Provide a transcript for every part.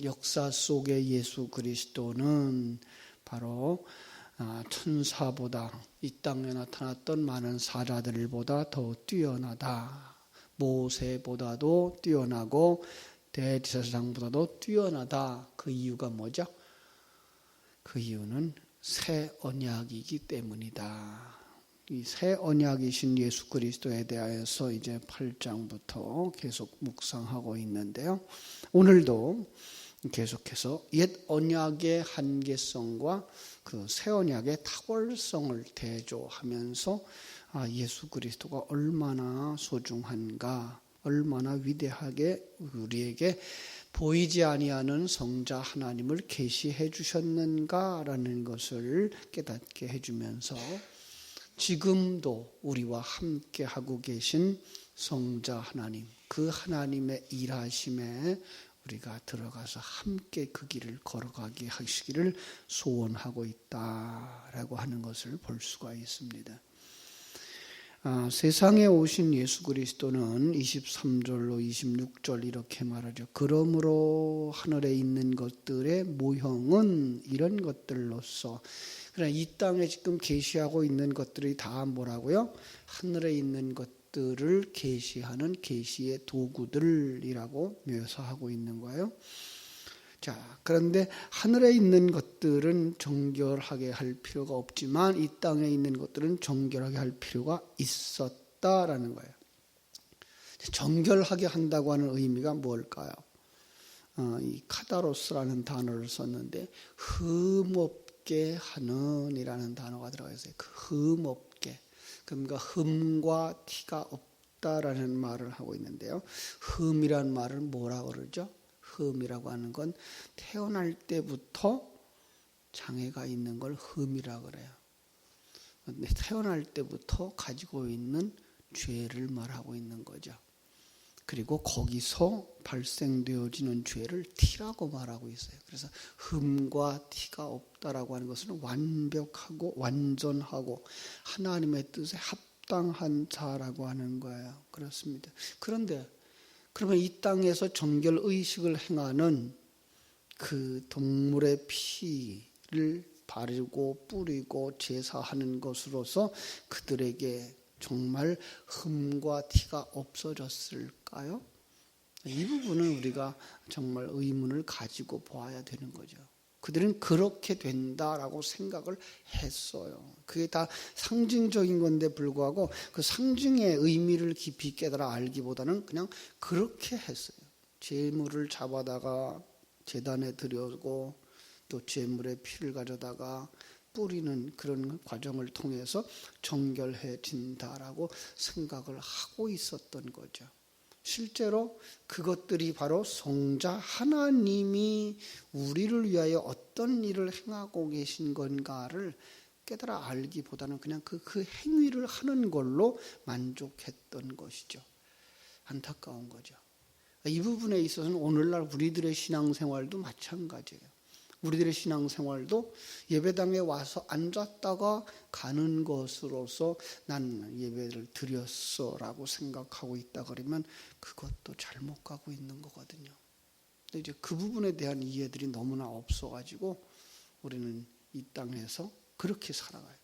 역사 속의 예수 그리스도는 바로 천사보다 이 땅에 나타났던 많은 사자들보다 더 뛰어나다. 모세보다도 뛰어나고 대제사장보다도 뛰어나다. 그 이유가 뭐죠? 그 이유는 새 언약이기 때문이다. 이 새 언약이신 예수 그리스도에 대하여서 이제 8장부터 계속 묵상하고 있는데요. 오늘도 계속해서 옛 언약의 한계성과 그 새 언약의 탁월성을 대조하면서 예수 그리스도가 얼마나 소중한가, 얼마나 위대하게 우리에게 보이지 아니하는 성자 하나님을 계시해 주셨는가라는 것을 깨닫게 해주면서 지금도 우리와 함께 하고 계신 성자 하나님, 그 하나님의 일하심에 우리가 들어가서 함께 그 길을 걸어가게 하시기를 소원하고 있다라고 하는 것을 볼 수가 있습니다. 세상에 오신 예수 그리스도는 23절로 26절 이렇게 말하죠. 그러므로 하늘에 있는 것들의 모형은 이런 것들로서, 그러나 이 땅에 지금 계시하고 있는 것들이 다 뭐라고요? 하늘에 있는 것들을 계시하는 계시의 도구들이라고 묘사하고 있는 거예요. 자, 그런데 하늘에 있는 것들은 정결하게 할 필요가 없지만 이 땅에 있는 것들은 정결하게 할 필요가 있었다라는 거예요. 정결하게 한다고 하는 의미가 뭘까요? 이 카다로스라는 단어를 썼는데 흠없게 하는 이라는 단어가 들어가 있어요. 그 흠없게, 그러니까 흠과 티가 없다라는 말을 하고 있는데요. 흠이란 말을 뭐라 그러죠? 흠이라고 하는 건 태어날 때부터 장애가 있는 걸 흠이라 그래요. 태어날 때부터 가지고 있는 죄를 말하고 있는 거죠. 그리고 거기서 발생되어지는 죄를 티라고 말하고 있어요. 그래서 흠과 티가 없다라고 하는 것은 완벽하고 완전하고 하나님의 뜻에 합당한 자라고 하는 거예요. 그렇습니다. 그런데 그러면 이 땅에서 정결 의식을 행하는 그 동물의 피를 바르고 뿌리고 제사하는 것으로서 그들에게 정말 흠과 티가 없어졌을까요? 이 부분은 우리가 정말 의문을 가지고 보아야 되는 거죠. 그들은 그렇게 된다라고 생각을 했어요. 그게 다 상징적인 건데 불구하고 그 상징의 의미를 깊이 깨달아 알기보다는 그냥 그렇게 했어요. 제물을 잡아다가 제단에 드려고 또 제물의 피를 가져다가 뿌리는 그런 과정을 통해서 정결해진다라고 생각을 하고 있었던 거죠. 실제로 그것들이 바로 성자 하나님이 우리를 위하여 어떤 일을 행하고 계신 건가를 깨달아 알기보다는 그냥 그 행위를 하는 걸로 만족했던 것이죠. 안타까운 거죠. 이 부분에 있어서는 오늘날 우리들의 신앙생활도 마찬가지예요. 우리들의 신앙생활도 예배당에 와서 앉았다가 가는 것으로서 난 예배를 드렸어라고 생각하고 있다 그러면 그것도 잘못 가고 있는 거거든요. 근데 이제 그 부분에 대한 이해들이 너무나 없어가지고 우리는 이 땅에서 그렇게 살아가요.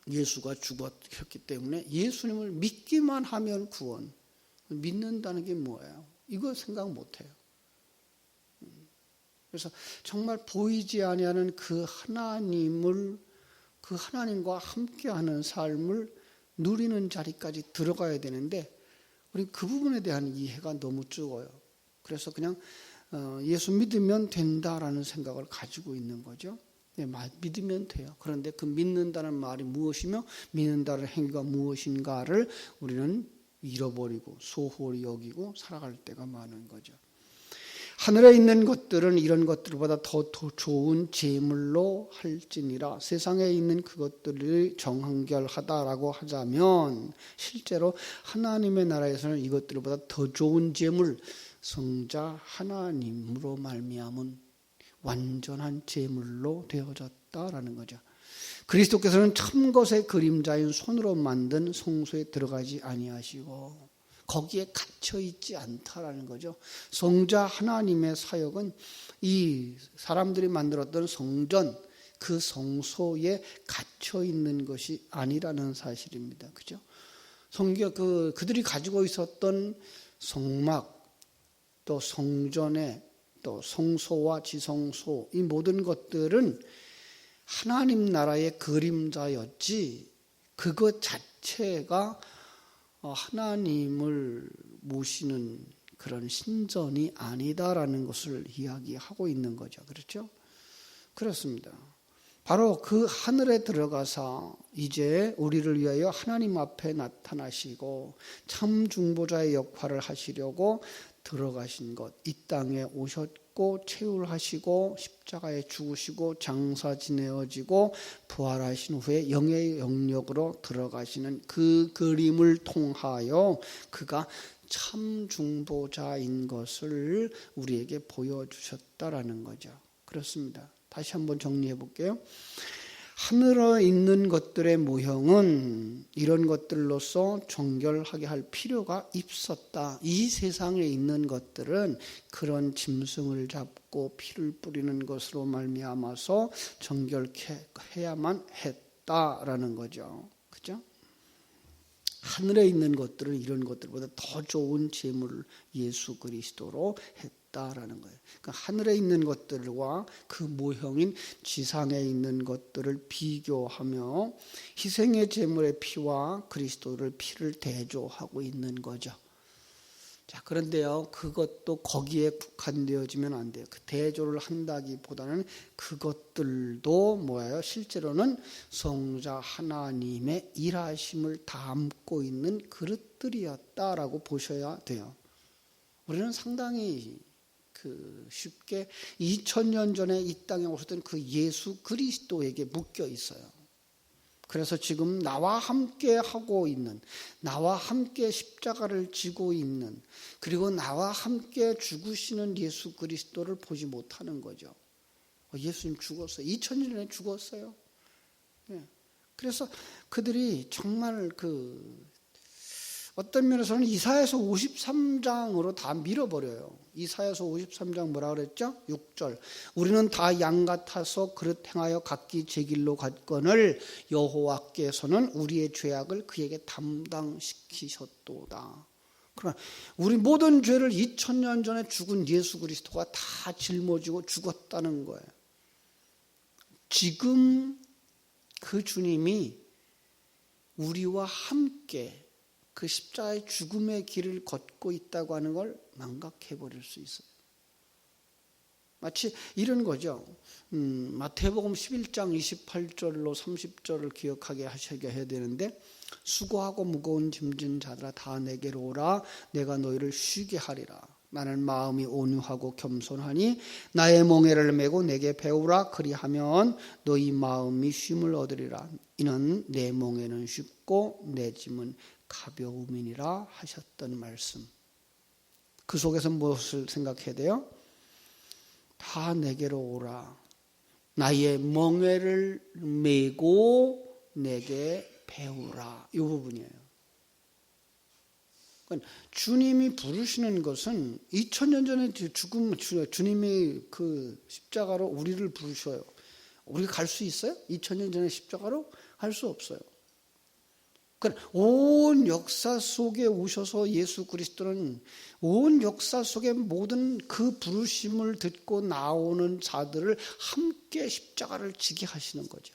예수가 죽었기 때문에 예수님을 믿기만 하면 구원. 믿는다는 게 뭐예요? 이거 생각 못해요. 그래서 정말 보이지 아니하는 그 하나님을, 그 하나님과 함께하는 삶을 누리는 자리까지 들어가야 되는데 우리 그 부분에 대한 이해가 너무 적어요. 그래서 그냥 예수 믿으면 된다라는 생각을 가지고 있는 거죠. 네, 믿으면 돼요. 그런데 그 믿는다는 말이 무엇이며 믿는다는 행위가 무엇인가를 우리는 잃어버리고 소홀히 여기고 살아갈 때가 많은 거죠. 하늘에 있는 것들은 이런 것들보다 더 좋은 제물로 할지니라. 세상에 있는 그것들이 정한결하다라고 하자면 실제로 하나님의 나라에서는 이것들보다 더 좋은 제물, 성자 하나님으로 말미암은 완전한 제물로 되어졌다라는 거죠. 그리스도께서는 참 것의 그림자인 손으로 만든 성소에 들어가지 아니하시고 거기에 갇혀 있지 않다라는 거죠. 성자 하나님의 사역은 이 사람들이 만들었던 성전, 그 성소에 갇혀 있는 것이 아니라는 사실입니다. 그죠? 그들이 가지고 있었던 성막, 또 성전에 또 성소와 지성소, 이 모든 것들은 하나님 나라의 그림자였지 그것 자체가 하나님을 모시는 그런 신전이 아니다라는 것을 이야기하고 있는 거죠. 그렇죠? 그렇습니다. 바로 그 하늘에 들어가서 이제 우리를 위하여 하나님 앞에 나타나시고 참 중보자의 역할을 하시려고 들어가신 것, 이 땅에 오셨고 체휼하시고 십자가에 죽으시고 장사 지내어지고 부활하신 후에 영의 영역으로 들어가시는 그 그림을 통하여 그가 참 중보자인 것을 우리에게 보여주셨다라는 거죠. 그렇습니다. 다시 한번 정리해 볼게요. 하늘에 있는 것들의 모형은 이런 것들로서 정결하게 할 필요가 있었다. 이 세상에 있는 것들은 그런 짐승을 잡고 피를 뿌리는 것으로 말미암아서 정결케 해야만 했다라는 거죠. 그죠? 하늘에 있는 것들은 이런 것들보다 더 좋은 제물을 예수 그리스도로 했다라는 거예요. 그러니까 하늘에 있는 것들과 그 모형인 지상에 있는 것들을 비교하며 희생의 제물의 피와 그리스도를 피를 대조하고 있는 거죠. 자, 그런데요, 그것도 거기에 국한되어지면 안 돼요. 그 대조를 한다기보다는 그것들도 뭐예요? 실제로는 성자 하나님의 일하심을 담고 있는 그릇들이었다라고 보셔야 돼요. 우리는 상당히 쉽게 2000년 전에 이 땅에 오셨던 그 예수 그리스도에게 묶여 있어요. 그래서 지금 나와 함께 하고 있는, 나와 함께 십자가를 지고 있는, 그리고 나와 함께 죽으시는 예수 그리스도를 보지 못하는 거죠. 예수님 죽었어요. 2000년 전에 죽었어요. 그래서 그들이 정말 어떤 면에서는 이사야서 53장으로 다 밀어버려요. 이사야서 53장 뭐라 그랬죠? 6절. 우리는 다 양 같아서 그릇 행하여 각기 제 길로 갔거늘 여호와께서는 우리의 죄악을 그에게 담당시키셨도다. 그러나 우리 모든 죄를 2000년 전에 죽은 예수 그리스도가 다 짊어지고 죽었다는 거예요. 지금 그 주님이 우리와 함께 그 십자가의 죽음의 길을 걷고 있다고 하는 걸 망각해 버릴 수 있어요. 마치 이런 거죠. 마태복음 11장 28절로 30절을 기억하게 하셔야 해야 되는데, 수고하고 무거운 짐진 자들아 다 내게로 오라. 내가 너희를 쉬게 하리라. 나는 마음이 온유하고 겸손하니 나의 멍에를 메고 내게 배우라. 그리하면 너희 마음이 쉼을 얻으리라. 이는 내 멍에는 쉽고 내 짐은 가벼움이니라 하셨던 말씀. 그 속에서 무엇을 생각해야 돼요? 다 내게로 오라. 나의 멍에를 메고 내게 배우라. 이 부분이에요. 그러니까 주님이 부르시는 것은 2000년 전에 주님이 그 십자가로 우리를 부르셔요. 우리가 갈 수 있어요? 2000년 전에 십자가로 갈 수 없어요. 그러니까 온 역사 속에 오셔서 예수 그리스도는 온 역사 속의 모든 그 부르심을 듣고 나오는 자들을 함께 십자가를 지게 하시는 거죠.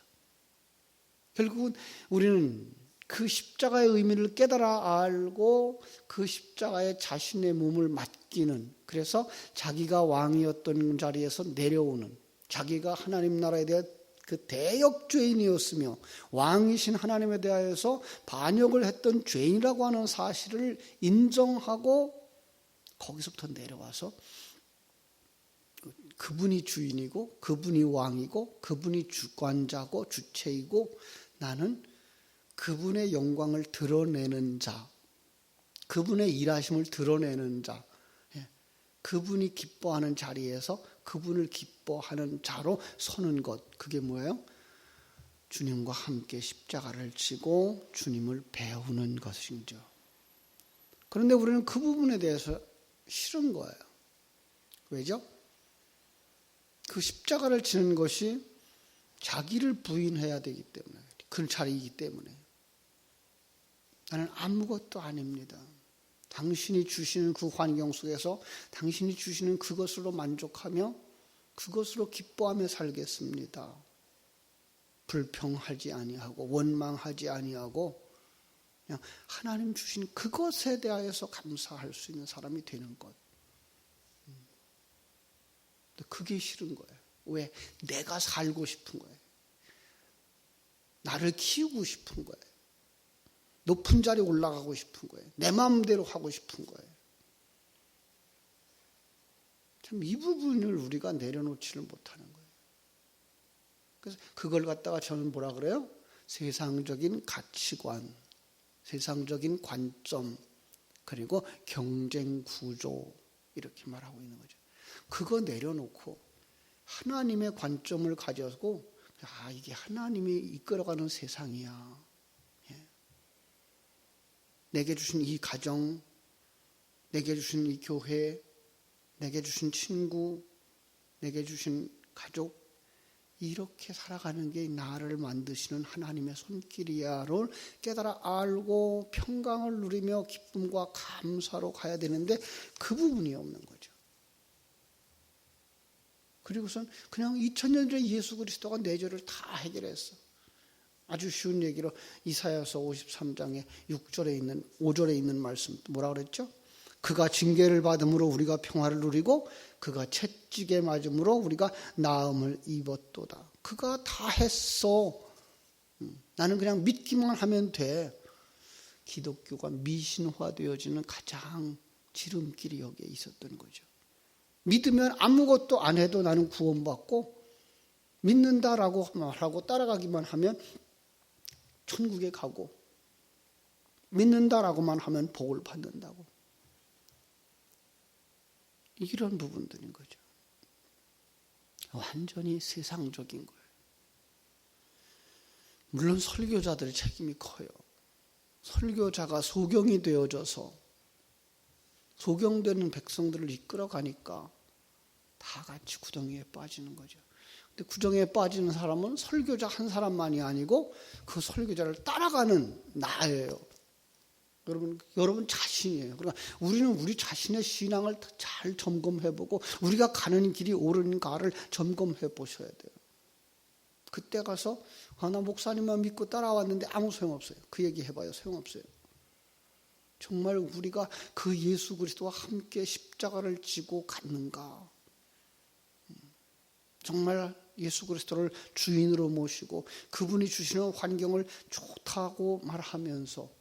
결국은 우리는 그 십자가의 의미를 깨달아 알고 그 십자가에 자신의 몸을 맡기는, 그래서 자기가 왕이었던 자리에서 내려오는, 자기가 하나님 나라에 대해 그 대역죄인이었으며 왕이신 하나님에 대하여서 반역을 했던 죄인이라고 하는 사실을 인정하고 거기서부터 내려와서 그분이 주인이고 그분이 왕이고 그분이 주관자고 주체이고 나는 그분의 영광을 드러내는 자, 그분의 일하심을 드러내는 자, 그분이 기뻐하는 자리에서 그분을 기뻐하는 자로 서는 것, 그게 뭐예요? 주님과 함께 십자가를 지고 주님을 배우는 것이죠. 그런데 우리는 그 부분에 대해서 싫은 거예요. 왜죠? 그 십자가를 지는 것이 자기를 부인해야 되기 때문에, 그 자리이기 때문에. 나는 아무것도 아닙니다. 당신이 주시는 그 환경 속에서 당신이 주시는 그것으로 만족하며 그것으로 기뻐하며 살겠습니다. 불평하지 아니하고 원망하지 아니하고 그냥 하나님 주신 그것에 대하여서 감사할 수 있는 사람이 되는 것. 그게 싫은 거예요. 왜? 내가 살고 싶은 거예요. 나를 키우고 싶은 거예요. 높은 자리에 올라가고 싶은 거예요. 내 마음대로 하고 싶은 거예요. 참 이 부분을 우리가 내려놓지를 못하는 거예요. 그래서 그걸 갖다가 저는 뭐라 그래요? 세상적인 가치관, 세상적인 관점, 그리고 경쟁 구조 이렇게 말하고 있는 거죠. 그거 내려놓고 하나님의 관점을 가져고 이게 하나님이 이끌어가는 세상이야. 내게 주신 이 가정, 내게 주신 이 교회, 내게 주신 친구, 내게 주신 가족, 이렇게 살아가는 게 나를 만드시는 하나님의 손길이야를 깨달아 알고 평강을 누리며 기쁨과 감사로 가야 되는데 그 부분이 없는 거죠. 그리고선 그냥 2000년 전에 예수 그리스도가 내 죄를 다 해결했어. 아주 쉬운 얘기로 이사야서 53장에 6절에 있는 5절에 있는 말씀 뭐라 그랬죠? 그가 징계를 받음으로 우리가 평화를 누리고 그가 채찍에 맞음으로 우리가 나음을 입었도다. 그가 다 했어. 나는 그냥 믿기만 하면 돼. 기독교가 미신화되어지는 가장 지름길이 여기에 있었던 거죠. 믿으면 아무것도 안 해도 나는 구원받고 믿는다라고 말하고 따라가기만 하면 천국에 가고 믿는다라고만 하면 복을 받는다고. 이런 부분들인 거죠. 완전히 세상적인 거예요. 물론 설교자들의 책임이 커요. 설교자가 소경이 되어져서 소경되는 백성들을 이끌어가니까 다 같이 구덩이에 빠지는 거죠. 근데 구덩이에 빠지는 사람은 설교자 한 사람만이 아니고 그 설교자를 따라가는 나예요. 여러분 자신이에요. 그러니까 우리는 우리 자신의 신앙을 잘 점검해보고 우리가 가는 길이 옳은가를 점검해 보셔야 돼요. 그때 가서 나 목사님만 믿고 따라왔는데 아무 소용없어요. 그 얘기 해봐요. 소용없어요. 정말 우리가 그 예수 그리스도와 함께 십자가를 지고 갔는가? 정말 예수 그리스도를 주인으로 모시고 그분이 주시는 환경을 좋다고 말하면서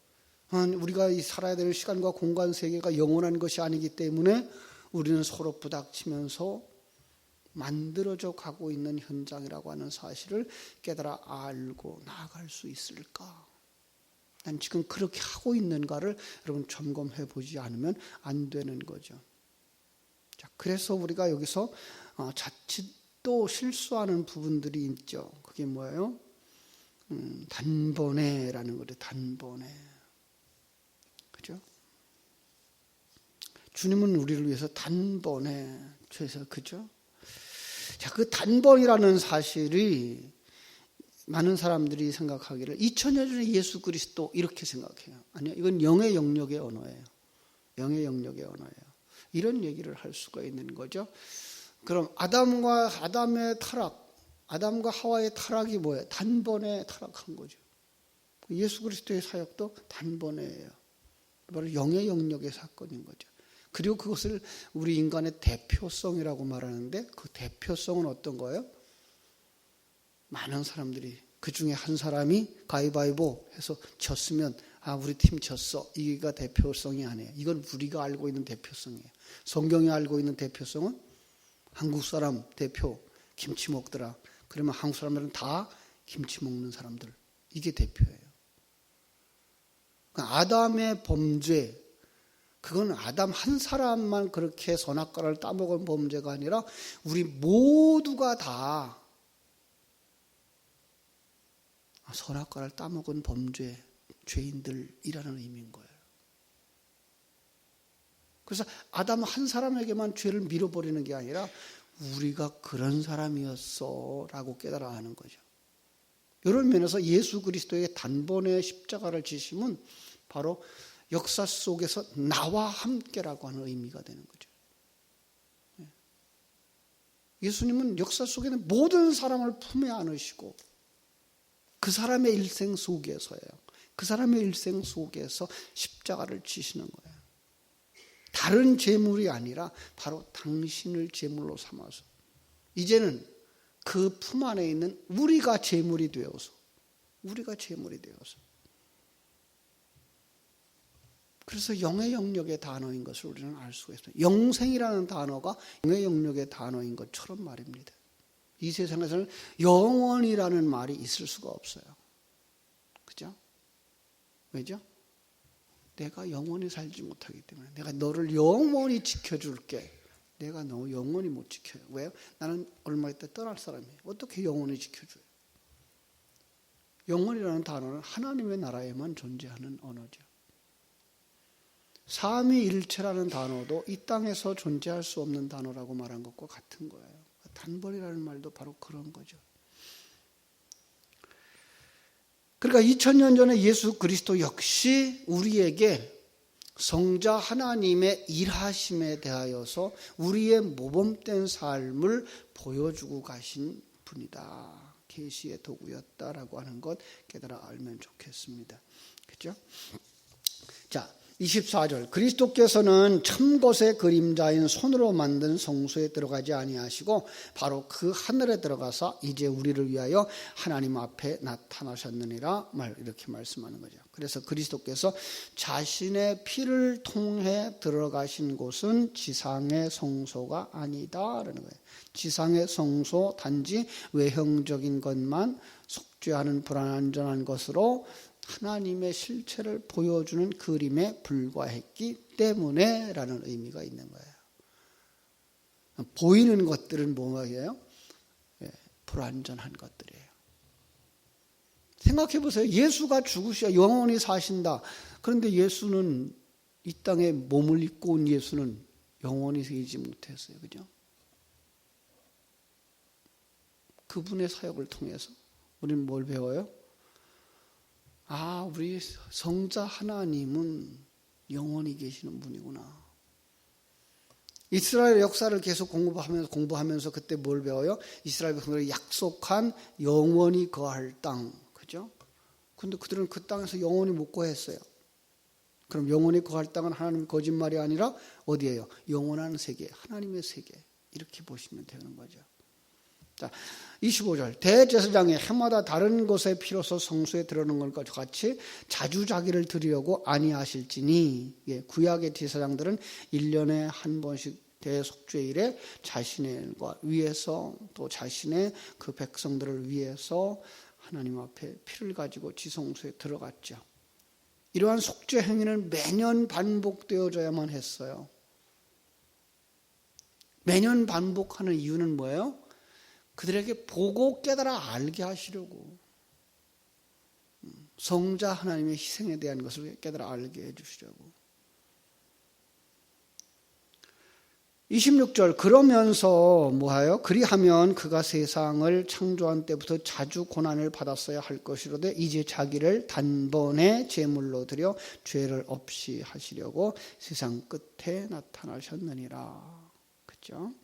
우리가 살아야 될 시간과 공간 세계가 영원한 것이 아니기 때문에 우리는 서로 부닥치면서 만들어져 가고 있는 현장이라고 하는 사실을 깨달아 알고 나아갈 수 있을까? 난 지금 그렇게 하고 있는가를 여러분 점검해 보지 않으면 안 되는 거죠. 자, 그래서 우리가 여기서 자칫 또 실수하는 부분들이 있죠. 그게 뭐예요? 단번에라는 거죠. 단번에. 그죠? 주님은 우리를 위해서 단번에 죄에서 그죠? 자, 그 단번이라는 사실이 많은 사람들이 생각하기를 2000년 전에 예수 그리스도 이렇게 생각해요. 아니요, 이건 영의 영역의 언어예요. 영의 영역의 언어예요. 이런 얘기를 할 수가 있는 거죠. 그럼 아담의 타락, 아담과 하와의 타락이 뭐예요? 단번에 타락한 거죠. 예수 그리스도의 사역도 단번에예요. 바로 영의 영역의 사건인 거죠. 그리고 그것을 우리 인간의 대표성이라고 말하는데 그 대표성은 어떤 거예요? 많은 사람들이 그 중에 한 사람이 가위바위보 해서 졌으면 우리 팀 졌어. 이게가 대표성이 아니에요. 이건 우리가 알고 있는 대표성이에요. 성경이 알고 있는 대표성은 한국 사람 대표 김치 먹더라. 그러면 한국 사람들은 다 김치 먹는 사람들. 이게 대표예요. 그러니까 아담의 범죄, 그건 아담 한 사람만 그렇게 선악과를 따먹은 범죄가 아니라 우리 모두가 다 선악과를 따먹은 범죄, 죄인들이라는 의미인 거예요. 그래서 아담 한 사람에게만 죄를 밀어버리는 게 아니라 우리가 그런 사람이었어 라고 깨달아 하는 거죠. 이런 면에서 예수 그리스도의 단번에 십자가를 지심은 바로 역사 속에서 나와 함께라고 하는 의미가 되는 거죠. 예수님은 역사 속에는 모든 사람을 품에 안으시고 그 사람의 일생 속에서예요. 그 사람의 일생 속에서 십자가를 지시는 거예요. 다른 제물이 아니라 바로 당신을 제물로 삼아서 이제는 그 품 안에 있는 우리가 제물이 되어서 그래서 영의 영역의 단어인 것을 우리는 알 수가 있어요. 영생이라는 단어가 영의 영역의 단어인 것처럼 말입니다. 이 세상에서는 영원이라는 말이 있을 수가 없어요. 그죠? 왜죠? 내가 영원히 살지 못하기 때문에 내가 너를 영원히 지켜줄게. 내가 너 영원히 못 지켜요. 왜요? 나는 얼마 있다 떠날 사람이에요. 어떻게 영원히 지켜줘요? 영원이라는 단어는 하나님의 나라에만 존재하는 언어죠. 삼위일체라는 단어도 이 땅에서 존재할 수 없는 단어라고 말한 것과 같은 거예요. 단번이라는 말도 바로 그런 거죠. 그러니까 2000년 전에 예수 그리스도 역시 우리에게 성자 하나님의 일하심에 대하여서 우리의 모범된 삶을 보여주고 가신 분이다. 계시의 도구였다라고 하는 것 깨달아 알면 좋겠습니다. 그렇죠? 자, 24절 그리스도께서는 참것의 그림자인 손으로 만든 성소에 들어가지 아니하시고 바로 그 하늘에 들어가서 이제 우리를 위하여 하나님 앞에 나타나셨느니라 이렇게 말씀하는 거죠. 그래서 그리스도께서 자신의 피를 통해 들어가신 곳은 지상의 성소가 아니다라는 거예요. 지상의 성소 단지 외형적인 것만 속죄하는 불완전한 것으로 하나님의 실체를 보여주는 그림에 불과했기 때문에 라는 의미가 있는 거예요. 보이는 것들은 뭐예요? 불완전한 것들이에요. 생각해 보세요. 예수가 죽으셔 영원히 사신다. 그런데 예수는 이 땅에 몸을 입고 온 예수는 영원히 살지 못했어요. 그죠? 그분의 사역을 통해서 우리는 뭘 배워요? 우리 성자 하나님은 영원히 계시는 분이구나. 이스라엘 역사를 계속 공부하면서 그때 뭘 배워요? 이스라엘 백성들이 약속한 영원히 거할 땅. 그죠? 근데 그들은 그 땅에서 영원히 못 거했어요. 그럼 영원히 거할 땅은 하나님 거짓말이 아니라 어디예요? 영원한 세계, 하나님의 세계. 이렇게 보시면 되는 거죠. 자, 25절 대제사장이 해마다 다른 곳의 피로서 성소에 들어오는 것과 같이 자주 자기를 드리려고 아니하실지니 구약의 제사장들은 1년에 한 번씩 대속죄일에 자신과 위해서 또 자신의 그 백성들을 위해서 하나님 앞에 피를 가지고 지성소에 들어갔죠. 이러한 속죄 행위는 매년 반복되어져야만 했어요. 매년 반복하는 이유는 뭐예요? 그들에게 보고 깨달아 알게 하시려고. 성자 하나님의 희생에 대한 것을 깨달아 알게 해주시려고. 26절 그러면서 뭐하여? 그리하면 그가 세상을 창조한 때부터 자주 고난을 받았어야 할 것이로되 이제 자기를 단번에 제물로 드려 죄를 없이 하시려고 세상 끝에 나타나셨느니라. 그렇죠?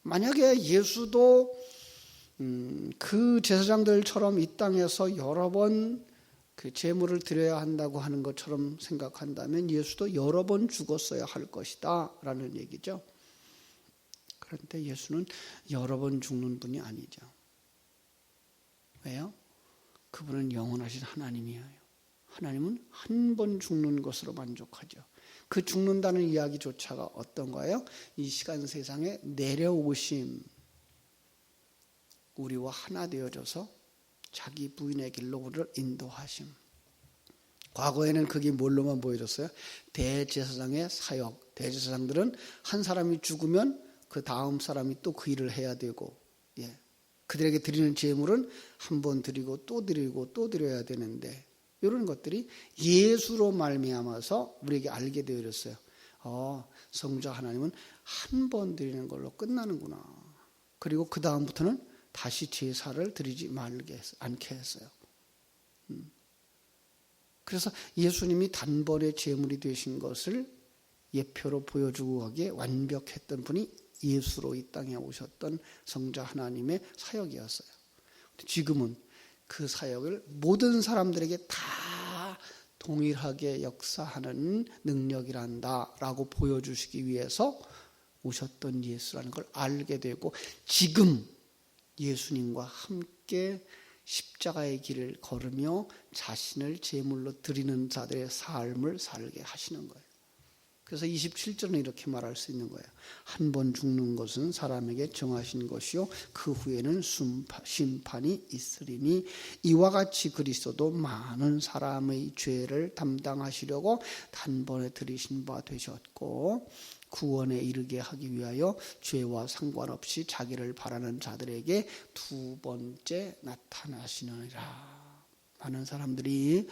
만약에 예수도 그 제사장들처럼 이 땅에서 여러 번 그 제물을 드려야 한다고 하는 것처럼 생각한다면 예수도 여러 번 죽었어야 할 것이다 라는 얘기죠. 그런데 예수는 여러 번 죽는 분이 아니죠. 왜요? 그분은 영원하신 하나님이에요. 하나님은 한 번 죽는 것으로 만족하죠. 그 죽는다는 이야기조차가 어떤 거예요? 이 시간 세상에 내려오심, 우리와 하나 되어져서 자기 부인의 길로 우리를 인도하심. 과거에는 그게 뭘로만 보여줬어요? 대제사장의 사역. 대제사장들은 한 사람이 죽으면 그 다음 사람이 또 그 일을 해야 되고, 그들에게 드리는 제물은 한 번 드리고 또 드리고 또 드려야 되는데, 이런 것들이 예수로 말미암아서 우리에게 알게 되어졌어요. 성자 하나님은 한 번 드리는 걸로 끝나는구나. 그리고 그 다음부터는 다시 제사를 드리지 않게 했어요. 그래서 예수님이 단번에 제물이 되신 것을 예표로 보여주고 하기에 완벽했던 분이 예수로 이 땅에 오셨던 성자 하나님의 사역이었어요. 지금은 그 사역을 모든 사람들에게 다 동일하게 역사하는 능력이란다 라고 보여주시기 위해서 오셨던 예수라는 걸 알게 되고, 지금 예수님과 함께 십자가의 길을 걸으며 자신을 제물로 드리는 자들의 삶을 살게 하시는 거예요. 그래서 27절은 이렇게 말할 수 있는 거예요. 한 번 죽는 것은 사람에게 정하신 것이요 그 후에는 심판이 있으리니 이와 같이 그리스도도 많은 사람의 죄를 담당하시려고 단번에 들이신 바 되셨고, 구원에 이르게 하기 위하여 죄와 상관없이 자기를 바라는 자들에게 두 번째 나타나시느니라. 많은 사람들이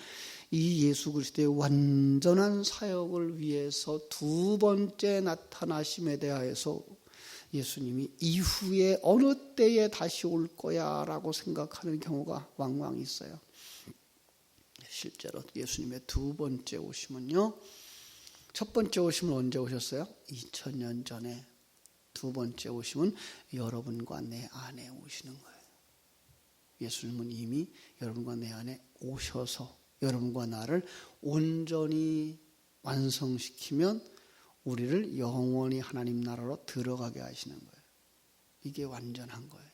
이 예수 그리스도의 완전한 사역을 위해서 두 번째 나타나심에 대하여서 예수님이 이후에 어느 때에 다시 올 거야 라고 생각하는 경우가 왕왕 있어요. 실제로 예수님의 두 번째 오심은요, 첫 번째 오심은 언제 오셨어요? 2000년 전에. 두 번째 오심은 여러분과 내 안에 오시는 거예요. 예수님은 이미 여러분과 내 안에 오셔서 여러분과 나를 온전히 완성시키면 우리를 영원히 하나님 나라로 들어가게 하시는 거예요. 이게 완전한 거예요.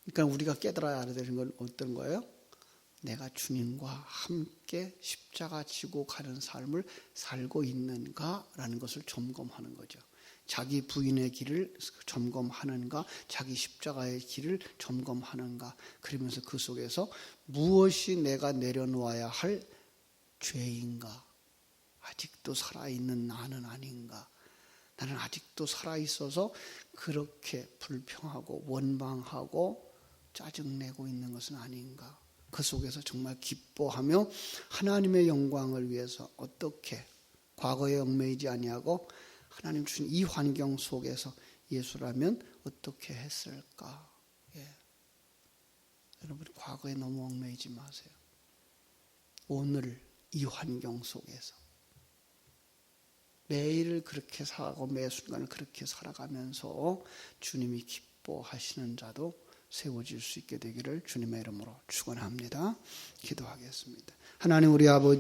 그러니까 우리가 깨달아야 되는 건 어떤 거예요? 내가 주님과 함께 십자가 지고 가는 삶을 살고 있는가라는 것을 점검하는 거죠. 자기 부인의 길을 점검하는가, 자기 십자가의 길을 점검하는가. 그러면서 그 속에서 무엇이 내가 내려놓아야 할 죄인가, 아직도 살아있는 나는 아닌가, 나는 아직도 살아있어서 그렇게 불평하고 원망하고 짜증내고 있는 것은 아닌가. 그 속에서 정말 기뻐하며 하나님의 영광을 위해서 어떻게 과거에 얽매이지 아니하고 하나님 주신 이 환경 속에서 예수라면 어떻게 했을까? 여러분, 과거에 너무 얽매이지 마세요. 오늘 이 환경 속에서 매일을 그렇게 살아가고 매 순간을 그렇게 살아가면서 주님이 기뻐하시는 자도 세워질 수 있게 되기를 주님의 이름으로 축원합니다. 기도하겠습니다. 하나님, 우리 아버지,